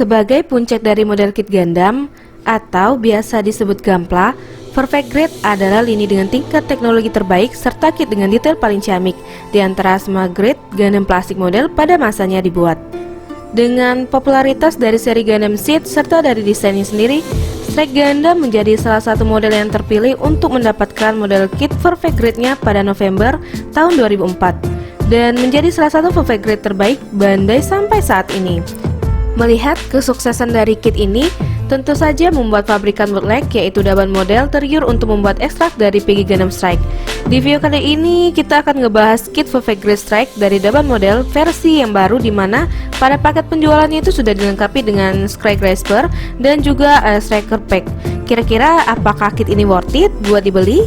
Sebagai puncak dari model kit Gundam, atau biasa disebut Gunpla, Perfect Grade adalah lini dengan tingkat teknologi terbaik serta kit dengan detail paling ciamik di antara semua grade Gundam plastik model pada masanya dibuat. Dengan popularitas dari seri Gundam Seed serta dari desainnya sendiri, Strike Gundam menjadi salah satu model yang terpilih untuk mendapatkan model kit Perfect Grade-nya pada November tahun 2004 dan menjadi salah satu Perfect Grade terbaik Bandai sampai saat ini. Melihat kesuksesan dari kit ini, tentu saja membuat pabrikan bootleg yaitu Daban Model tergiur untuk membuat ekstrak dari PG Gundam Strike. Di video kali ini kita akan ngebahas kit Perfect Grade Strike dari Daban Model versi yang baru, dimana pada paket penjualannya itu sudah dilengkapi dengan Strike Grasper dan juga Striker Pack. Kira-kira apakah kit ini worth it buat dibeli?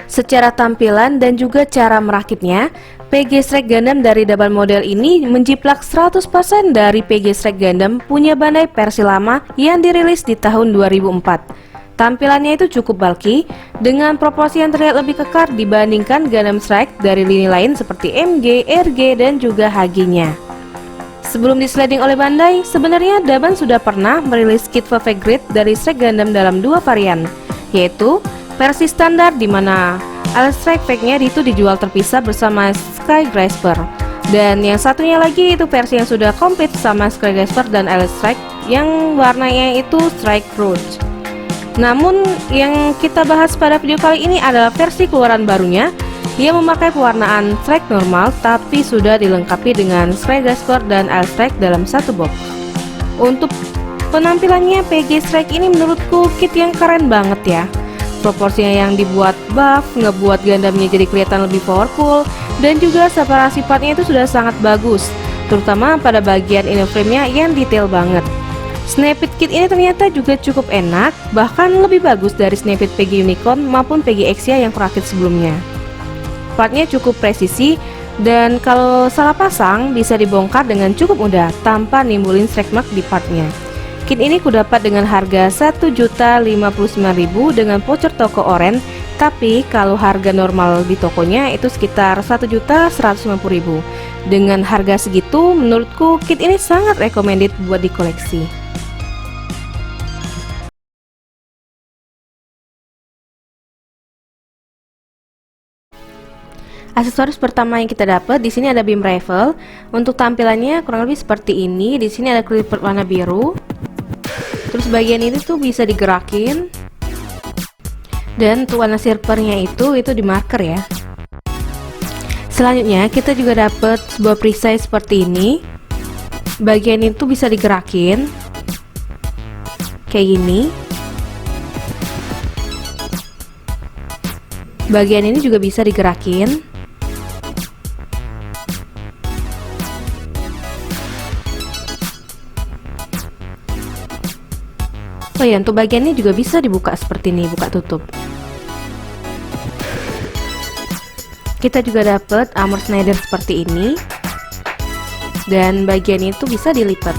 Secara tampilan dan juga cara merakitnya, PG Strike Gundam dari Daban Model ini menjiplak 100% dari PG Strike Gundam punya Bandai versi lama yang dirilis di tahun 2004. Tampilannya itu cukup bulky, dengan proporsi yang terlihat lebih kekar dibandingkan Gundam Strike dari lini lain seperti MG, RG, dan juga HG-nya. Sebelum disliding oleh Bandai, sebenarnya Daban sudah pernah merilis kit Perfect Grade dari Strike Gundam dalam dua varian, yaitu versi standar di mana Strike Pack-nya itu dijual terpisah bersama Sky Grasper, dan yang satunya lagi itu versi yang sudah komplit sama Sky Grasper dan Strike yang warnanya itu Strike Rouge. Namun yang kita bahas pada video kali ini adalah versi keluaran barunya yang memakai pewarnaan Strike normal tapi sudah dilengkapi dengan Sky Grasper dan Strike dalam satu box. Untuk penampilannya PG Strike ini menurutku kit yang keren banget ya. Proporsinya yang dibuat buff, ngebuat Gundamnya jadi kelihatan lebih powerful, dan juga separasi partnya itu sudah sangat bagus, terutama pada bagian inner frame-nya yang detail banget. Snapit kit ini ternyata juga cukup enak, bahkan lebih bagus dari Snapit PG Unicorn maupun PG Exia yang kurakit sebelumnya. Partnya cukup presisi, dan kalau salah pasang bisa dibongkar dengan cukup mudah tanpa nimbulin strike mark di partnya. Kit ini kudapat dengan harga 1.059.000 dengan voucher toko oren, tapi kalau harga normal di tokonya itu sekitar 1.150.000. Dengan harga segitu, menurutku kit ini sangat recommended buat dikoleksi. Aksesoris pertama yang kita dapat di sini ada beam rifle. Untuk tampilannya kurang lebih seperti ini. Di sini ada clipper warna biru. Terus bagian ini tuh bisa digerakin, dan untuk warna silvernya itu di marker ya. Selanjutnya kita juga dapat sebuah perisai seperti ini. Bagian itu bisa digerakin kayak gini. Bagian ini juga bisa digerakin. Oh ya, untuk bagian ini juga bisa dibuka seperti ini, buka tutup. Kita juga dapat armor Schneider seperti ini, dan bagian itu bisa dilipat.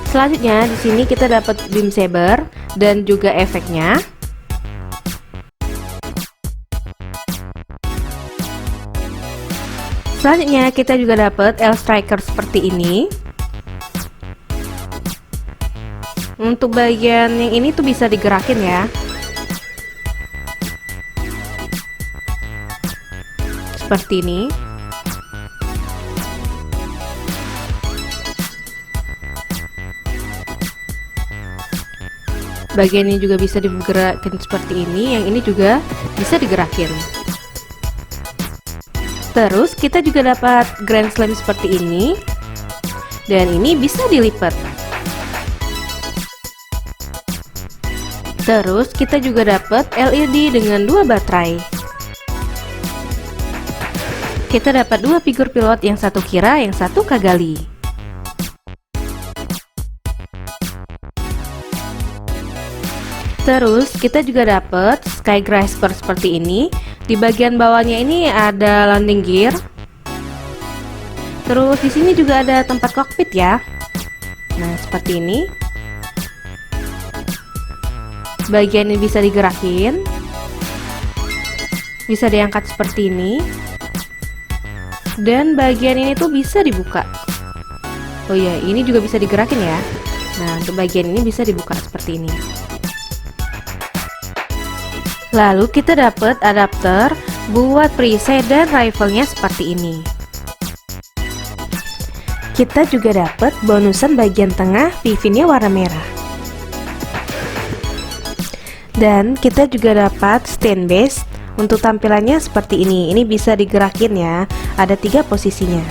Selanjutnya di sini kita dapat beam saber dan juga efeknya. Selanjutnya kita juga dapat L Striker seperti ini. Untuk bagian yang ini tuh bisa digerakin ya. Seperti ini. Bagian ini juga bisa digerakin seperti ini, yang ini juga bisa digerakin. Terus kita juga dapat Grand Slam seperti ini, dan ini bisa dilipat. Terus kita juga dapat LED dengan dua baterai. Kita dapat dua figur pilot, yang satu Kira, yang satu Kagali. Terus kita juga dapat Sky Grasper seperti ini. Di bagian bawahnya ini ada landing gear. Terus di sini juga ada tempat kokpit ya. Nah, seperti ini. Bagian ini bisa digerakin, bisa diangkat seperti ini, dan bagian ini tuh bisa dibuka. Oh iya, ini juga bisa digerakin ya. Nah, untuk bagian ini bisa dibuka seperti ini. Lalu kita dapat adapter buat perisai dan rifle-nya seperti ini. Kita juga dapat bonusan bagian tengah pivotnya warna merah. Dan kita juga dapat stand base. Untuk tampilannya seperti ini. Ini bisa digerakin ya. Ada 3 posisinya.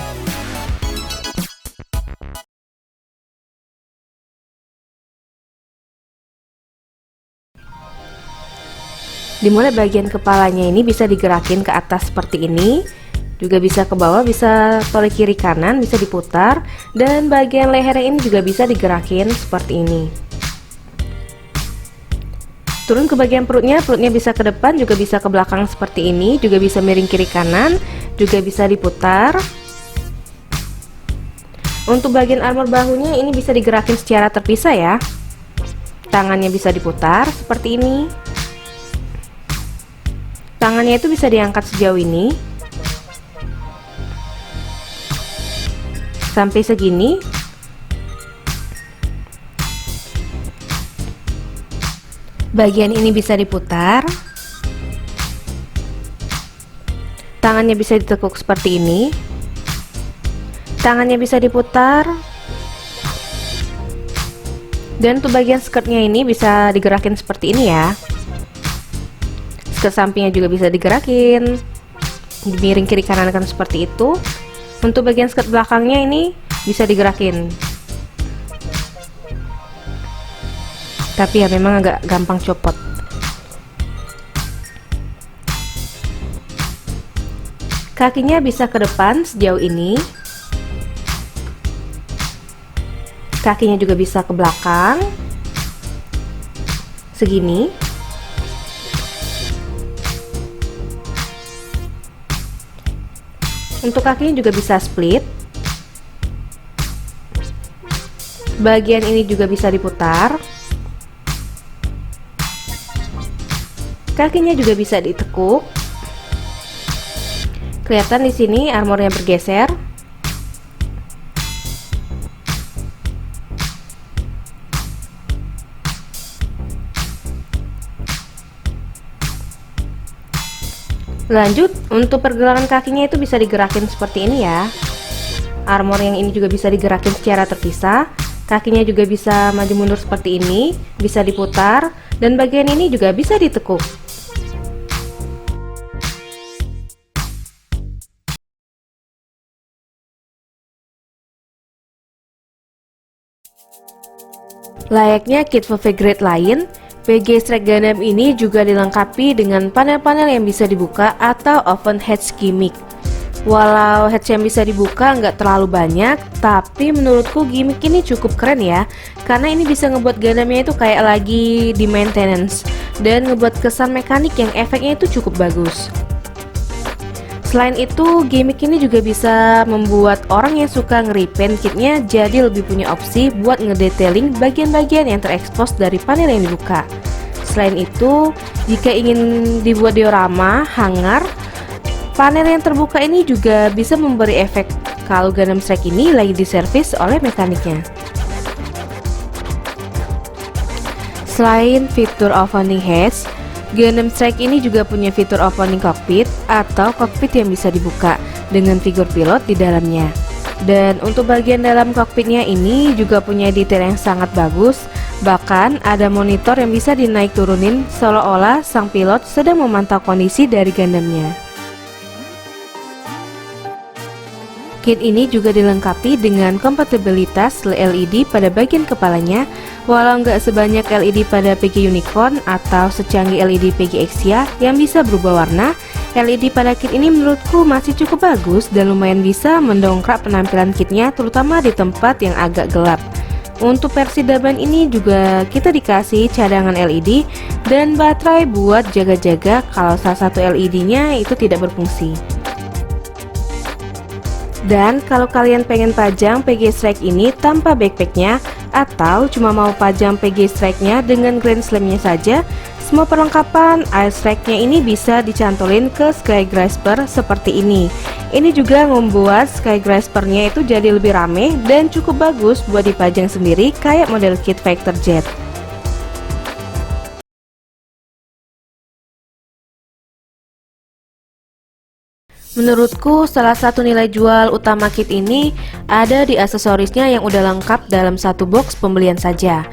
Dimulai bagian kepalanya ini bisa digerakin ke atas seperti ini. Juga bisa ke bawah, bisa tolak kiri kanan, bisa diputar. Dan bagian lehernya ini juga bisa digerakin seperti ini. Turun ke bagian perutnya bisa ke depan, juga bisa ke belakang seperti ini, juga bisa miring kiri kanan, juga bisa diputar. Untuk bagian armor bahunya ini bisa digerakin secara terpisah ya. Tangannya bisa diputar seperti ini. Tangannya itu bisa diangkat sejauh ini sampai segini. Bagian ini bisa diputar. Tangannya bisa ditekuk seperti ini. Tangannya bisa diputar. Dan untuk bagian skirtnya ini bisa digerakin seperti ini ya. Skirt sampingnya juga bisa digerakin. Miring kiri kanan kan seperti itu. Untuk bagian skirt belakangnya ini bisa digerakin. Tapi ya memang agak gampang copot. Kakinya bisa ke depan sejauh ini. Kakinya juga bisa ke belakang segini. Untuk kakinya juga bisa split. Bagian ini juga bisa diputar. Kakinya juga bisa ditekuk. Kelihatan di sini armornya bergeser. Lanjut, untuk pergelangan kakinya itu bisa digerakin seperti ini ya. Armor yang ini juga bisa digerakin secara terpisah. Kakinya juga bisa maju mundur seperti ini, bisa diputar, dan bagian ini juga bisa ditekuk. Layaknya kit PV grade lain, PG Strike Gundam ini juga dilengkapi dengan panel-panel yang bisa dibuka atau open hatch gimmick. Walau hatch yang bisa dibuka nggak terlalu banyak, tapi menurutku gimmick ini cukup keren ya, karena ini bisa ngebuat Gundamnya itu kayak lagi di maintenance, dan ngebuat kesan mekanik yang efeknya itu cukup bagus. Selain itu, gimmick ini juga bisa membuat orang yang suka nge-repaint kitnya jadi lebih punya opsi buat ngedetailing bagian-bagian yang terekspos dari panel yang dibuka. Selain itu, jika ingin dibuat diorama, hangar, panel yang terbuka ini juga bisa memberi efek kalau Gundam Strike ini lagi diservis oleh mekaniknya. Selain fitur opening hatch, Gundam Strike ini juga punya fitur opening cockpit atau cockpit yang bisa dibuka dengan figur pilot di dalamnya. Dan untuk bagian dalam cockpitnya ini juga punya detail yang sangat bagus. Bahkan ada monitor yang bisa dinaik turunin seolah-olah sang pilot sedang memantau kondisi dari Gundamnya. Kit ini juga dilengkapi dengan kompatibilitas LED pada bagian kepalanya, walau nggak sebanyak LED pada PG Unicorn atau secanggih LED PG Exia yang bisa berubah warna. LED pada kit ini menurutku masih cukup bagus dan lumayan bisa mendongkrak penampilan kitnya, terutama di tempat yang agak gelap. Untuk versi Daban ini juga kita dikasih cadangan LED dan baterai buat jaga-jaga kalau salah satu LED-nya itu tidak berfungsi. Dan kalau kalian pengen pajang PG Strike ini tanpa backpacknya atau cuma mau pajang PG Strike-nya dengan Grand Slam-nya saja, semua perlengkapan Air Strike-nya ini bisa dicantolin ke Sky Grasper seperti ini. Ini juga membuat Sky Grasper-nya itu jadi lebih rame dan cukup bagus buat dipajang sendiri kayak model kit Fighter Jet. Menurutku salah satu nilai jual utama kit ini ada di aksesorisnya yang udah lengkap dalam satu box pembelian saja.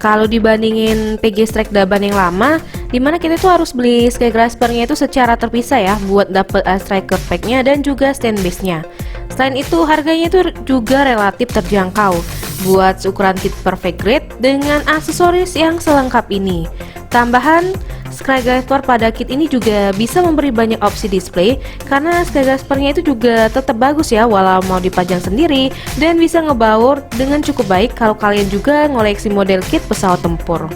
Kalau dibandingin PG Strike Daban yang lama, dimana kita tuh harus beli Sky Grasper-nya itu secara terpisah ya buat dapet striker pack-nya dan juga stand base-nya. Selain itu harganya itu juga relatif terjangkau buat ukuran kit perfect grade dengan aksesoris yang selengkap ini. Tambahan, Sky Grasper pada kit ini juga bisa memberi banyak opsi display karena Sky Grasper-nya itu juga tetap bagus ya walau mau dipajang sendiri dan bisa ngebaur dengan cukup baik kalau kalian juga ngoleksi model kit pesawat tempur.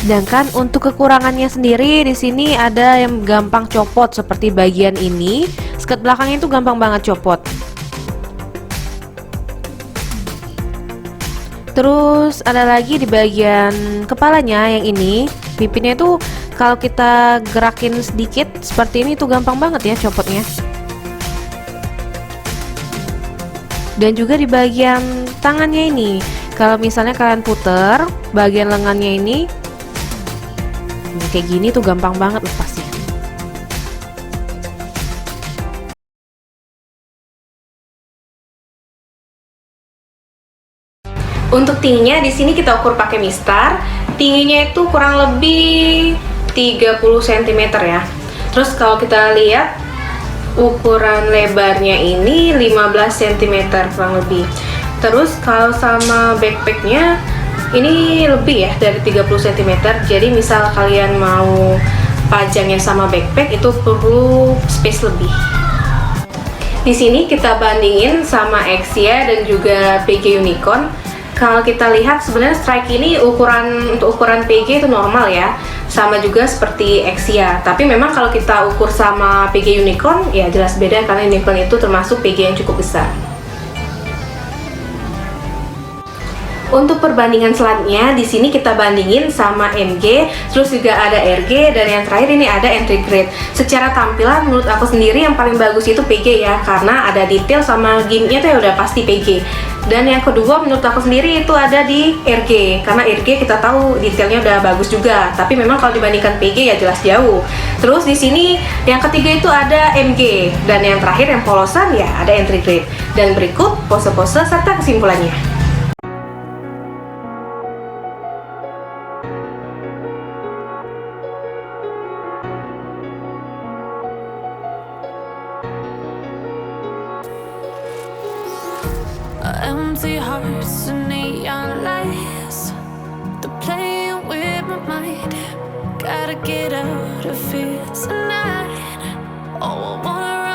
Sedangkan untuk kekurangannya sendiri di sini ada yang gampang copot seperti bagian ini, skirt belakangnya itu gampang banget copot. Terus ada lagi di bagian kepalanya yang ini, pipinya itu kalau kita gerakin sedikit seperti ini tuh gampang banget ya copotnya. Dan juga di bagian tangannya ini, kalau misalnya kalian puter bagian lengannya ini kayak gini tuh gampang banget lepasnya. Untuk tingginya di sini kita ukur pakai mistar. Tingginya itu kurang lebih 30 cm ya. Terus kalau kita lihat ukuran lebarnya ini 15 cm kurang lebih. Terus kalau sama backpacknya ini lebih ya dari 30 cm. Jadi misal kalian mau pajangnya sama backpack itu perlu space lebih. Di sini kita bandingin sama Exia dan juga PG Unicorn. Kalau kita lihat sebenarnya Strike ini untuk ukuran PG itu normal ya, sama juga seperti Exia. Tapi memang kalau kita ukur sama PG Unicorn ya jelas beda karena Unicorn itu termasuk PG yang cukup besar. Untuk perbandingan selanjutnya di sini kita bandingin sama MG, terus juga ada RG dan yang terakhir ini ada entry grade. Secara tampilan menurut aku sendiri yang paling bagus itu PG ya, karena ada detail sama gimmicknya tuh ya udah pasti PG. Dan yang kedua menurut aku sendiri itu ada di RG, karena RG kita tahu detailnya udah bagus juga. Tapi memang kalau dibandingkan PG ya jelas jauh. Terus di sini yang ketiga itu ada MG dan yang terakhir yang polosan ya ada entry grade. Dan berikut pose-pose serta kesimpulannya. Empty hearts and neon lights, they're playing with my mind. Gotta get out of here tonight. Oh, I wanna